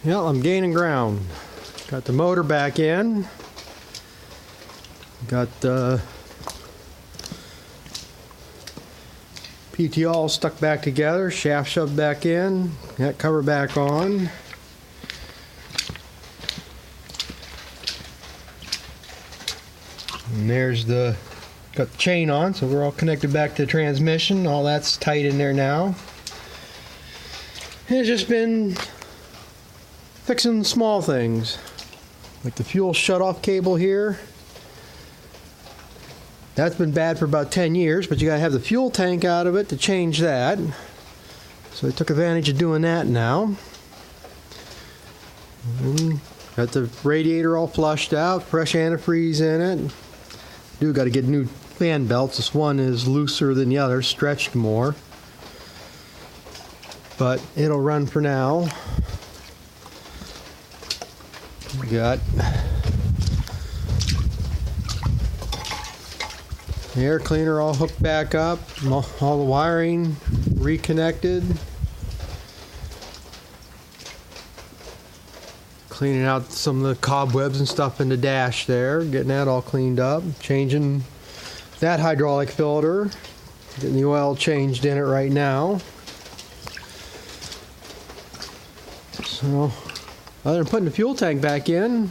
Yeah, I'm gaining ground. Got the motor back in. Got the PT all stuck back together, shaft shoved back in, that cover back on. And there's got the chain on, so we're all connected back to the transmission. All that's tight in there now. And it's just been fixing small things, like the fuel shutoff cable here. That's been bad for about 10 years, but you gotta have the fuel tank out of it to change that. So I took advantage of doing that now. Got the radiator all flushed out, fresh antifreeze in it. Got to get new fan belts. This one is looser than the other, stretched more. But it'll run for now. We got the air cleaner all hooked back up, all the wiring reconnected. Cleaning out some of the cobwebs and stuff in the dash there, getting that all cleaned up, changing that hydraulic filter, getting the oil changed in it right now. So, other than putting the fuel tank back in,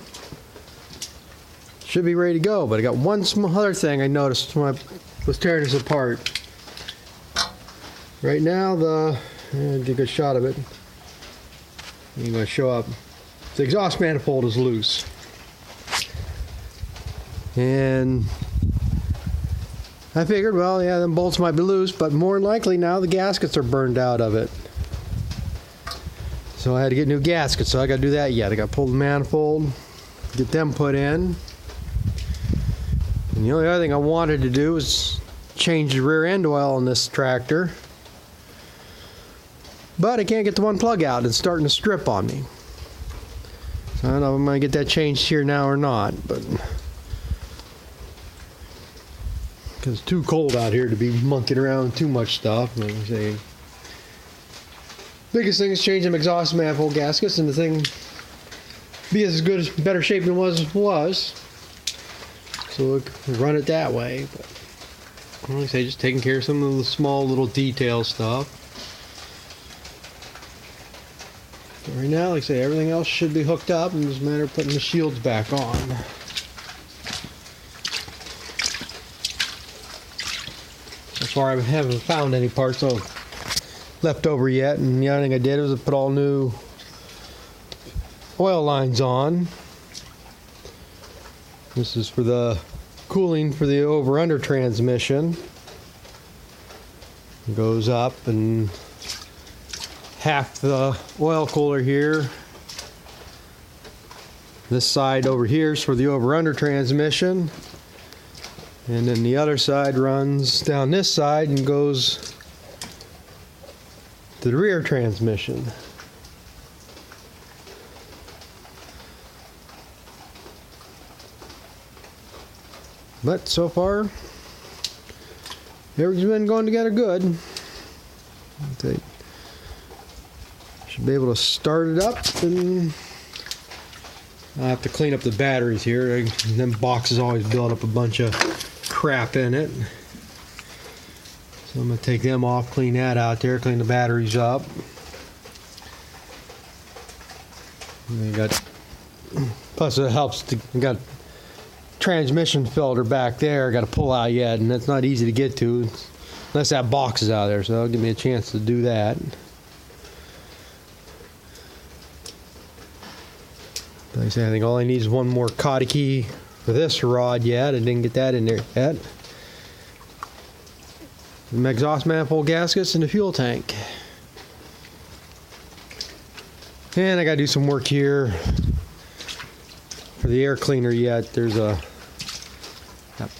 should be ready to go. But I got one small other thing I noticed when I was tearing this apart. Right now, get a good shot of it. Ain't gonna show up. The exhaust manifold is loose. And I figured, well, yeah, them bolts might be loose, but more than likely now the gaskets are burned out of it. So I had to get new gaskets, so I got to do that yet. I got to pull the manifold, get them put in. And the only other thing I wanted to do was change the rear end oil on this tractor. But I can't get the one plug out. It's starting to strip on me. So I don't know if I'm going to get that changed here now or not, but because it's too cold out here to be monkeying around with too much stuff. Like I'm saying, biggest thing is changing exhaust manifold gaskets, and the thing be as good, better shape than it was. So we can run it that way. But like I say, just taking care of some of the small little detail stuff. But right now, like I say, everything else should be hooked up, and it's just a matter of putting the shields back on. So far, I haven't found any parts left over yet, and the other thing I did was I put all new oil lines on. This is for the cooling for the over-under transmission. It goes up, and half the oil cooler here. This side over here is for the over-under transmission. And then the other side runs down this side and goes to the rear transmission. But so far, everything's been going together good. Should be able to start it up, and I have to clean up the batteries here. Them boxes always build up a bunch of crap in it. So I'm going to take them off, clean that out there, clean the batteries up. And plus it helps to, we got transmission filter back there, got to pull out yet, and that's not easy to get to unless that box is out there, so that'll give me a chance to do that. Like I say, I think all I need is one more cotter key for this rod yet. I didn't get that in there yet. The exhaust manifold gaskets and the fuel tank. And I got to do some work here for the air cleaner yet. There's that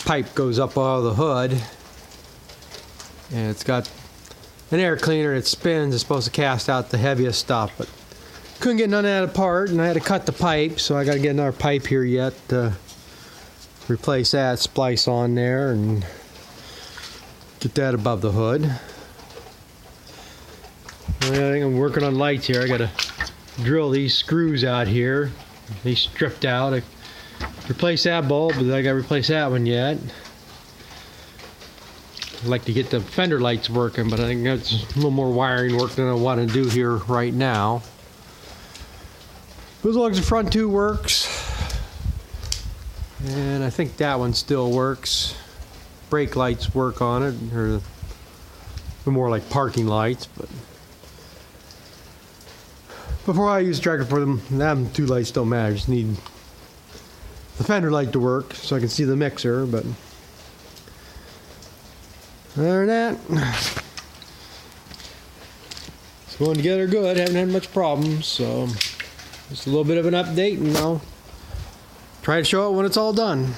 pipe goes up out of the hood, and it's got an air cleaner that spins. It's supposed to cast out the heaviest stuff, but couldn't get none of that apart, and I had to cut the pipe, so I got to get another pipe here yet to replace that, splice on there, and get that above the hood. I think I'm working on lights here. I got to drill these screws out here. They stripped out. I replaced that bulb, but I got to replace that one yet. I'd like to get the fender lights working, but I think that's a little more wiring work than I want to do here right now. But as long as the front two works, and I think that one still works. Brake lights work on it, or they're more like parking lights, but before I use the tractor for them two lights don't matter. I just need the fender light to work so I can see the mixer, but other than that, it's going together good. Haven't had much problems, so just a little bit of an update, and I'll try to show it when it's all done.